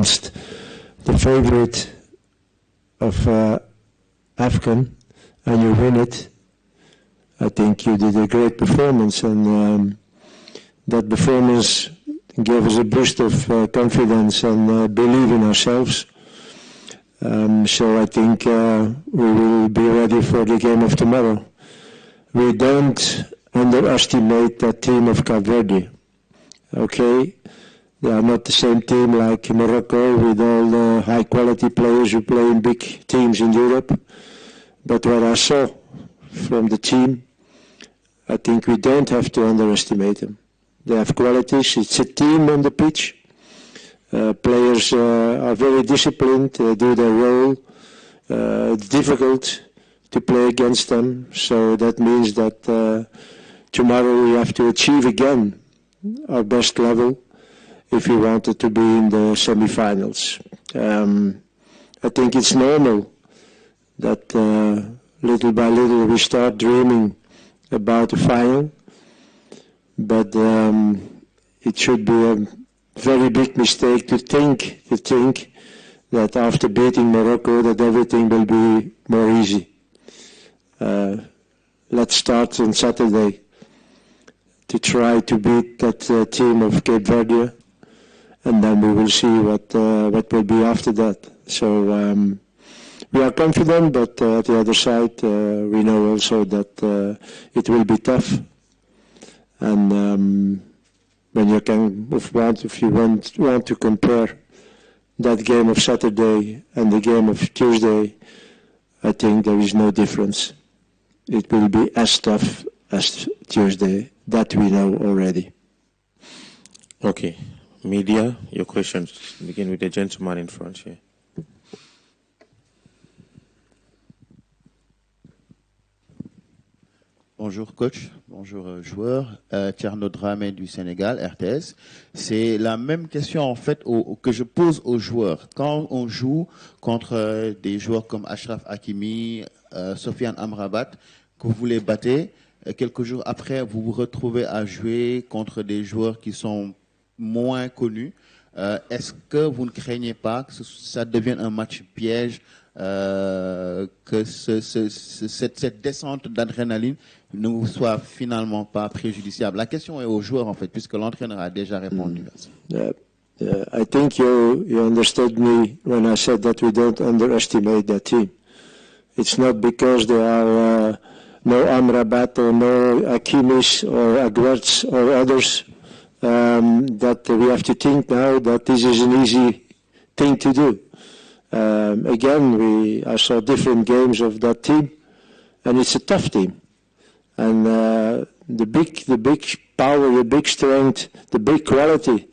against the favorite of Afghan, and you win it. I think you did a great performance, and that performance gave us a boost of confidence and belief in ourselves. So I think we will be ready for the game of tomorrow. We don't underestimate that team of Cape Verde. Okay, they are not the same team like Morocco with all the high quality players who play in big teams in Europe. But what I saw from the team, I think we don't have to underestimate them. They have qualities. It's a team on the pitch. Players are very disciplined, do their role. It's difficult to play against them, so that means that tomorrow we have to achieve again our best level if we wanted to be in the semi-finals. I think it's normal that little by little we start dreaming about the final, but it should be a very big mistake to think that after beating Morocco that everything will be more easy. Let's start on Saturday to try to beat that team of Cape Verde, and then we will see what will be after that. So we are confident, but at the other side we know also that it will be tough. And when you can, if you want to compare that game of Saturday and the game of Tuesday, I think there is no difference. It will be as tough as Tuesday. That we know already. Okay. Media, your questions. Begin with the gentleman in front here. Bonjour coach, bonjour joueur, Tierno Dramé du Sénégal, RTS. C'est la même question en fait que je pose aux joueurs. Quand on joue contre des joueurs comme Achraf Hakimi, Sofiane Amrabat, que vous les battez, quelques jours après vous vous retrouvez à jouer contre des joueurs qui sont moins connus. Est-ce que vous ne craignez pas que ça devienne un match piège, que cette descente d'adrénaline ne vous soit finalement pas préjudiciable? La question est aux joueurs en fait, puisque l'entraîneur a déjà répondu à ça. I think you understood me when I said that we don't underestimate that team. It's not because there are no Amrabat or no Hakimis or Aguerts or others that we have to think now that this is an easy thing to do. Again, I saw different games of that team, and it's a tough team. And the big power, the big strength, the big quality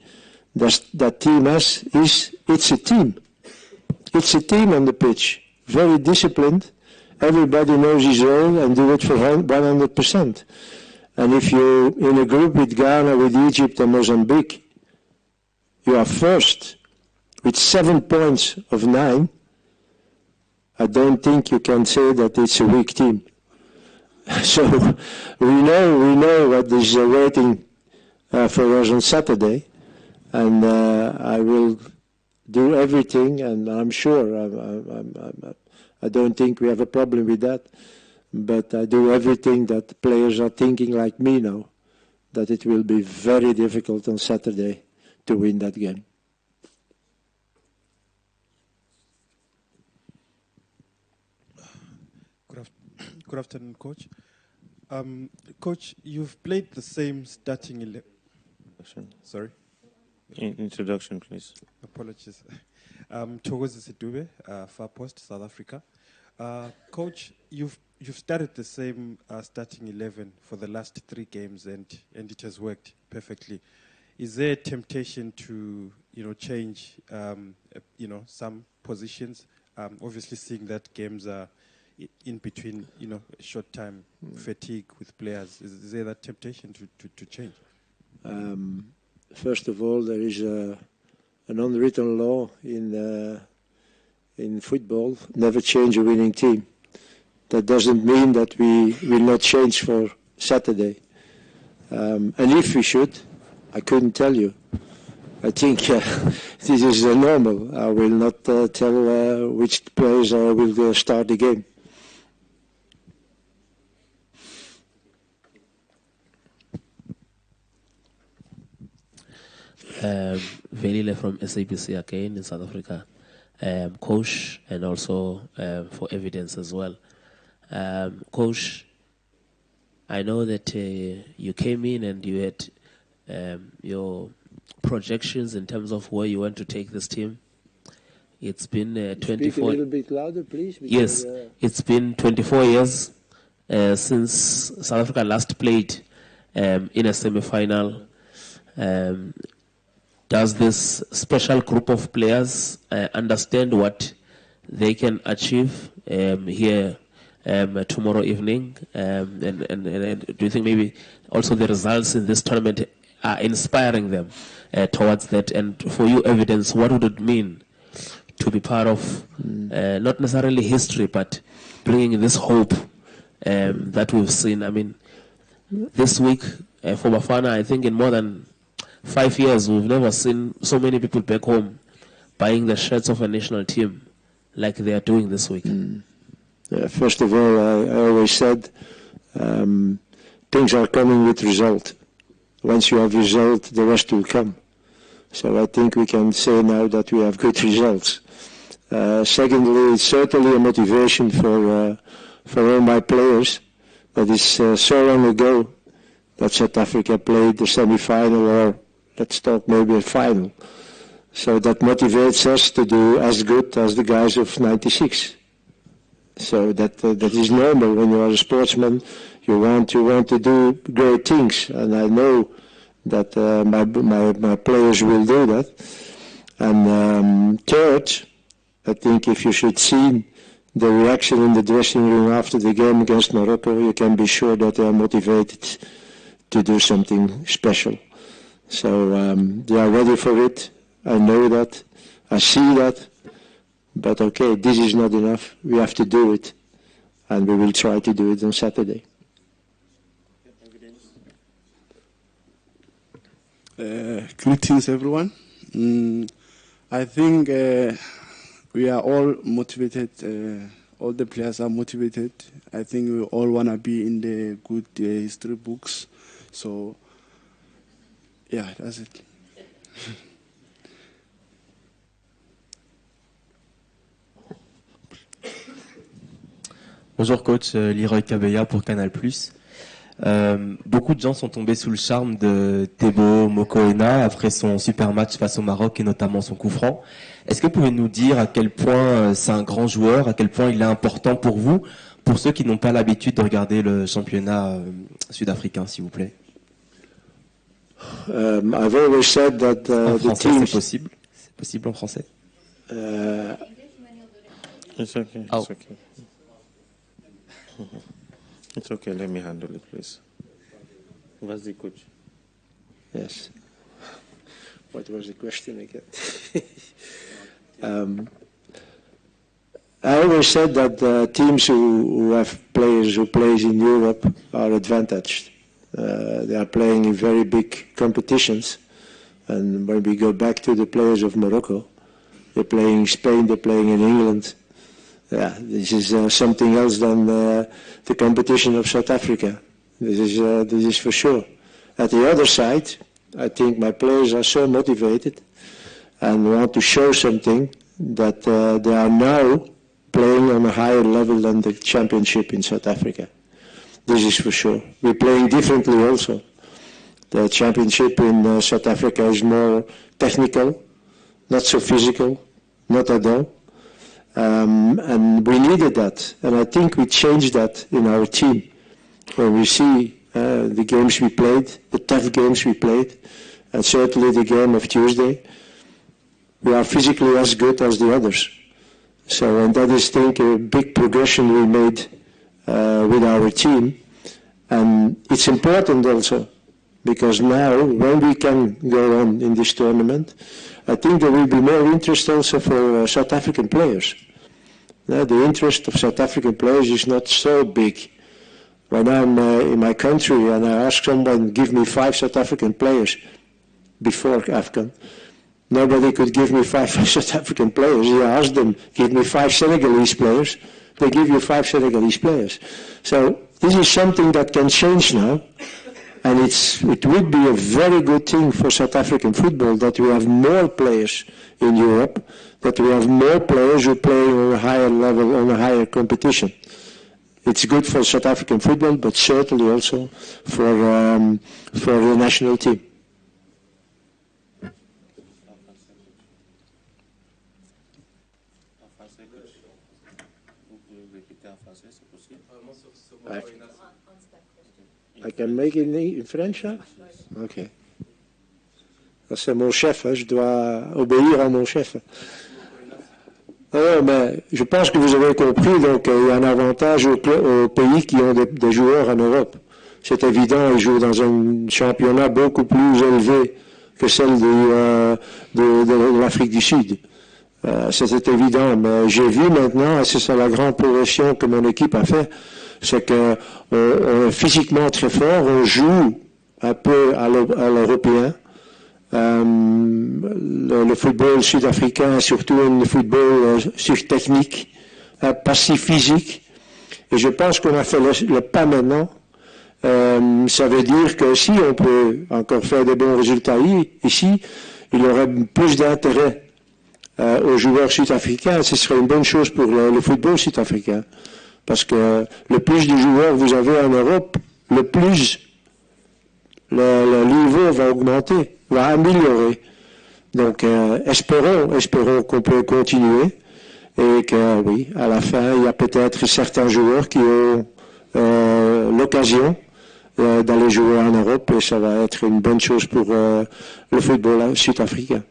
that team has is it's a team. It's a team on the pitch, very disciplined. Everybody knows his role and do it for 100%. And if you're in a group with Ghana, with Egypt and Mozambique, you are first with 7 points of 9. I don't think you can say that it's a weak team. So we know what is waiting for us on Saturday, and I will do everything, and I'm sure I don't think we have a problem with that, but I do everything that the players are thinking like me now, that it will be very difficult on Saturday to win that game. Good afternoon, Coach. Coach, you've played the same starting 11. Sorry? Introduction, please. Apologies. Thokoza Sidube, Far Post, South Africa. Coach, you've started the same starting 11 for the last 3 games, and it has worked perfectly. Is there a temptation to change some positions? Obviously, seeing that games are in between, short time fatigue with players. Is there that temptation to change? First of all, there is an unwritten law in football: never change a winning team. That doesn't mean that we will not change for Saturday. And if we should, I couldn't tell you. I think this is normal. I will not tell which players will start the game. Velile from SABC again in South Africa. Coach, and also for evidence as well. Coach, I know that you came in and you had your projections in terms of where you want to take this team. It's been 24. Speak a little bit louder, please. Yes, it's been 24 years since South Africa last played in a semi-final. Does this special group of players understand what they can achieve here tomorrow evening? And do you think maybe also the results in this tournament are inspiring them towards that? And for you, evidence, what would it mean to be part of not necessarily history, but bringing this hope that we've seen? I mean, this week for Bafana, I think in more than 5 years, we've never seen so many people back home buying the shirts of a national team like they are doing this week. First of all, I always said things are coming with result. Once you have result, the rest will come. So I think we can say now that we have good results. Secondly, it's certainly a motivation for all my players. That is so long ago that South Africa played the semi-final, or let's talk maybe a final. So that motivates us to do as good as the guys of '96. So that is normal. When you are a sportsman, you want to do great things, and I know that my players will do that. And third, I think if you should see the reaction in the dressing room after the game against Morocco, you can be sure that they are motivated to do something special. So they are ready for it. I know that. I see that. But okay, this is not enough. We have to do it. And we will try to do it on Saturday. Greetings, everyone. I think we are all motivated. All the players are motivated. I think we all want to be in the good history books. So, yeah, that's it. Bonjour coach, Leroy Kabeya pour Canal+. Beaucoup de gens sont tombés sous le charme de Tebo Mokoena après son super match face au Maroc et notamment son coup franc. Est-ce que vous pouvez nous dire à quel point c'est un grand joueur, à quel point il est important pour vous, pour ceux qui n'ont pas l'habitude de regarder le championnat sud-africain, s'il vous plaît? I've always said that en the français, teams... c'est possible? C'est possible en français? It's okay. Oh. It's okay. It's okay. Let me handle it, please. What's the coach? Yes. What was the question again? I always said that teams who have players who play in Europe are advantaged. They are playing in very big competitions. And when we go back to the players of Morocco, they're playing in Spain, they're playing in England. Yeah, this is something else than the competition of South Africa. This is for sure. At the other side, I think my players are so motivated and want to show something that they are now playing on a higher level than the championship in South Africa. This is for sure. We're playing differently also. The championship in South Africa is more technical, not so physical, not at all. And we needed that, and I think we changed that in our team. When we see the games we played, the tough games we played, and certainly the game of Tuesday, we are physically as good as the others. So, and that is, I think, a big progression we made with our team. And it's important also, because now, when we can go on in this tournament, I think there will be more interest also for South African players. The interest of South African players is not so big. When I'm in my country and I ask someone, give me 5 South African players before AFCON, Nobody could give me 5 South African players. You ask them, give me 5 Senegalese players. They give you 5 Senegalese players. So this is something that can change now. And it would be a very good thing for South African football that we have more players in Europe, that we have more players who play on a higher level, on a higher competition. It's good for South African football, but certainly also for the national team. I can make it in French, hein? Ok. C'est mon chef, hein, je dois obéir à mon chef. Mais je pense que vous avez compris, donc il y a un avantage aux pays qui ont des joueurs en Europe. C'est évident, ils jouent dans un championnat beaucoup plus élevé que celle de l'Afrique du Sud. C'était évident, mais j'ai vu maintenant, et c'est ça la grande progression que mon équipe a fait, c'est qu'on est physiquement très fort, on joue un peu à l'européen. Le football sud-africain, surtout un football sur-technique, pas si physique. Et je pense qu'on a fait le pas maintenant. Ça veut dire que si on peut encore faire de bons résultats ici, il y aurait plus d'intérêt aux joueurs sud-africains. Ce serait une bonne chose pour le football sud-africain. Parce que le plus de joueurs vous avez en Europe, le plus le niveau va augmenter, va améliorer. Donc, espérons qu'on peut continuer et que, oui, à la fin, il y a peut-être certains joueurs qui ont l'occasion d'aller jouer en Europe et ça va être une bonne chose pour le football sud-africain.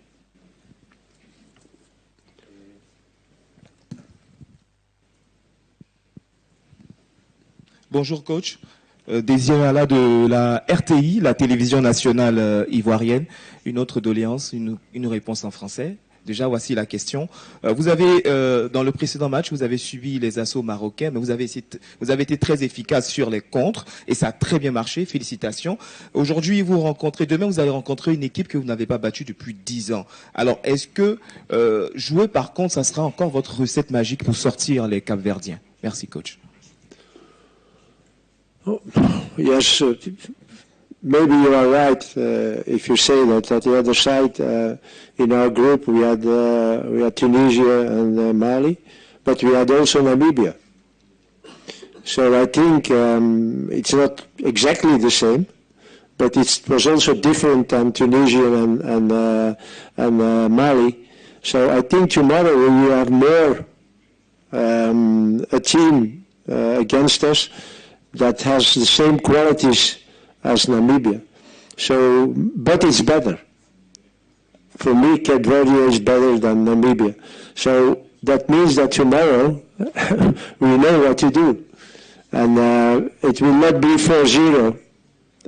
Bonjour coach, Désiré Ala de la RTI, la télévision nationale ivoirienne. Une autre doléance, une réponse en français. Déjà, voici la question. Vous avez, dans le précédent match, vous avez subi les assauts marocains, mais vous avez été très efficace sur les contres et ça a très bien marché. Félicitations. Aujourd'hui, demain, vous allez rencontrer une équipe que vous n'avez pas battue depuis 10 ans. Alors, est-ce que jouer, par contre, ça sera encore votre recette magique pour sortir les Cap-Verdiens? Merci, coach. Oh, yes, maybe you are right if you say that. At the other side, in our group, we had Tunisia and Mali, but we had also Namibia. So I think it's not exactly the same, but it was also different than Tunisia and Mali. So I think tomorrow we will have more a team against us that has the same qualities as Namibia. So, but it's better. For me, Cape Verde is better than Namibia. So that means that tomorrow we know what to do. And it will not be 4-0.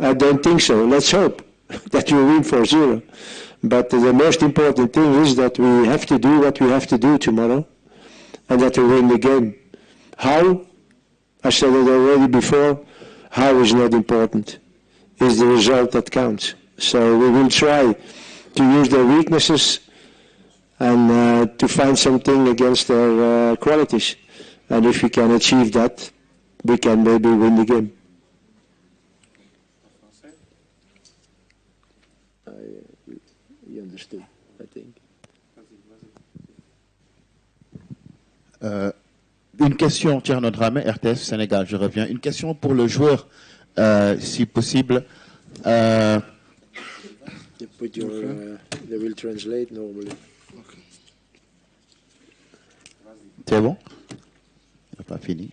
I don't think so. Let's hope that we win 4-0. But the most important thing is that we have to do what we have to do tomorrow and that we win the game. How? I said it already before, how is not important. It's the result that counts. So we will try to use their weaknesses and to find something against their qualities. And if we can achieve that, we can maybe win the game. You understood, I think. Une question, Tierno Dramé, RTS Sénégal, je reviens. Une question pour le joueur, si possible. You put your, they will translate normally. Okay. C'est bon? On n'a pas fini.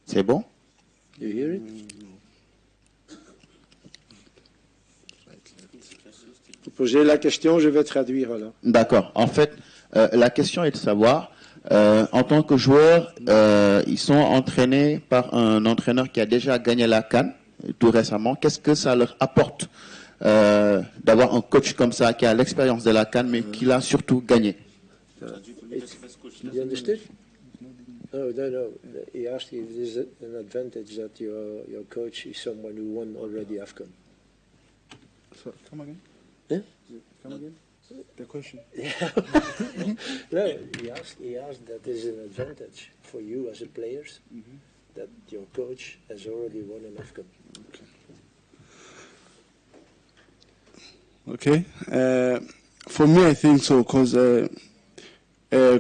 C'est bon? You hear it? Vous posez la question, je vais traduire alors. D'accord. En fait, la question est de savoir, en tant que joueur, ils sont entraînés par un entraîneur qui a déjà gagné la CAN tout récemment. Qu'est-ce que ça leur apporte d'avoir un coach comme ça qui a l'expérience de la CAN mais qui l'a surtout gagné? You understood? No. He asked if there's an advantage that your coach is someone who won already AFCON. So, come again? Yeah? Come again? The question? Yeah. No, he asked that there's an advantage for you as a player that your coach has already won an AFCON. Okay. For me, I think so, because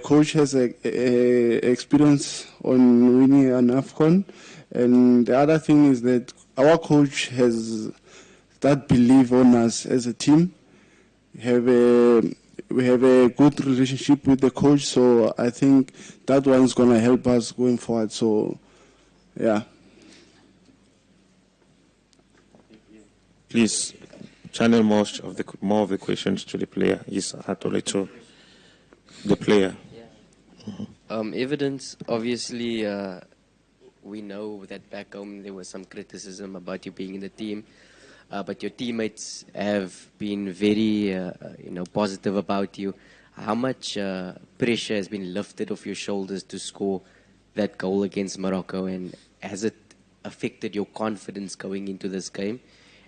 coach has experience on winning an AFCON, and the other thing is that our coach has that belief on us as a team. We have a good relationship with the coach, so I think that one's going to help us going forward. So, yeah. Please channel more of the questions to the player. Yes, Hatole, to the player. Evidence, obviously, we know that back home there was some criticism about you being in the team, but your teammates have been very, positive about you. How much pressure has been lifted off your shoulders to score that goal against Morocco, and has it affected your confidence going into this game?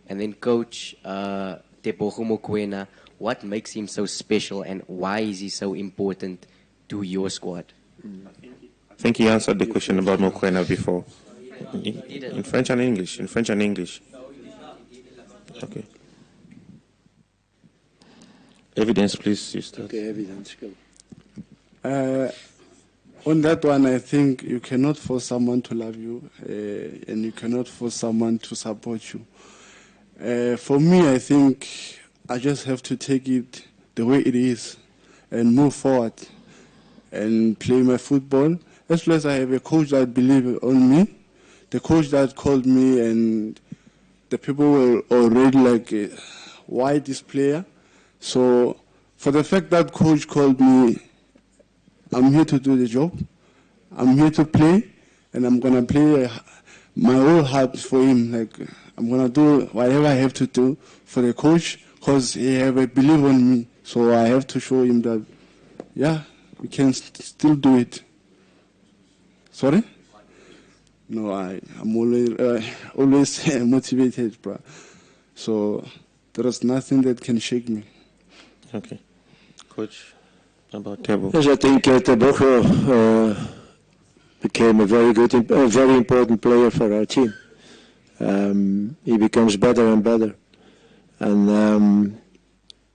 And then, Coach Tebogo Mokoena, what makes him so special, and why is he so important to your squad? I think he answered the question about Mokoena before. In French and English. In French and English. Okay. Evidence, please. You start. Okay, evidence, go. On that one, I think you cannot force someone to love you, and you cannot force someone to support you. For me, I think I just have to take it the way it is and move forward and play my football. As long as I have a coach that believes on me, the coach that called me, and the people were already like, why this player? So for the fact that coach called me, I'm here to do the job. I'm here to play, and I'm going to play my whole heart for him. Like, I'm going to do whatever I have to do for the coach, because he have a belief on me. So I have to show him that, yeah, we can still do it. Sorry? No, I'm always motivated, bro. So there is nothing that can shake me. Okay. Coach, about Tebo. Yes, I think Tebogo became a very important player for our team. He becomes better and better. And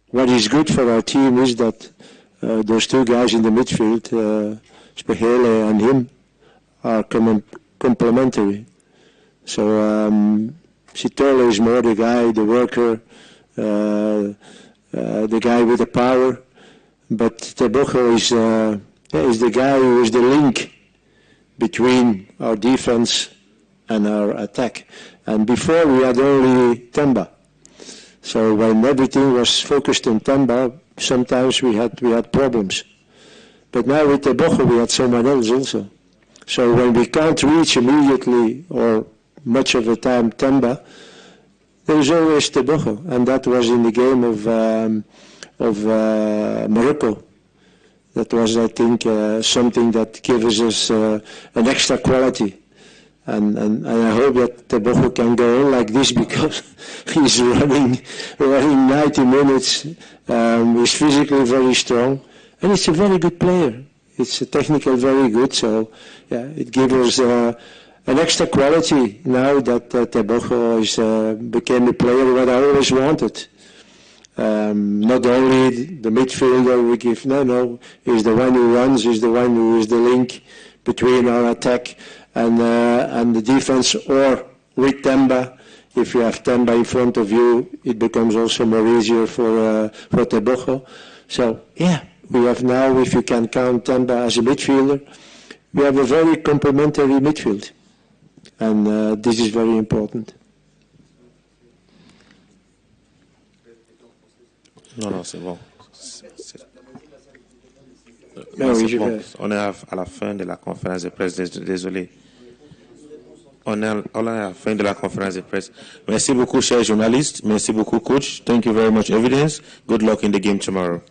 what is good for our team is that those two guys in the midfield, Spehele and him, are complementary. So Sitole is more the guy, the worker, the guy with the power. But Tebogo is the guy who is the link between our defense and our attack. And before we had only Temba. So when everything was focused on Temba, sometimes we had problems. But now with Tebogo we had someone else also. So when we can't reach immediately or much of the time Temba, there is always Tebogo, and that was in the game of Morocco. That was, I think, something that gives us an extra quality. And I hope that Tebogo can go on like this, because he's running 90 minutes. He's physically very strong, and he's a very good player. It's technically very good, so yeah, it gives us an extra quality now that Tebogo became a player that I always wanted. Not only the midfielder we give, no, he's the one who runs, he's the one who is the link between our attack and the defense, or with Temba. If you have Temba in front of you, it becomes also more easier for Tebogo. So yeah, we have now, if you can count Temba as a midfielder, we have a very complementary midfield, and this is very important. Non, c'est bon. Non, oui, bon. On est à la fin de la conférence de presse, désolé. On est à la fin de la conférence de presse. Merci beaucoup, chers journalistes. Merci beaucoup, coach. Thank you very much, Evidence. Good luck in the game tomorrow.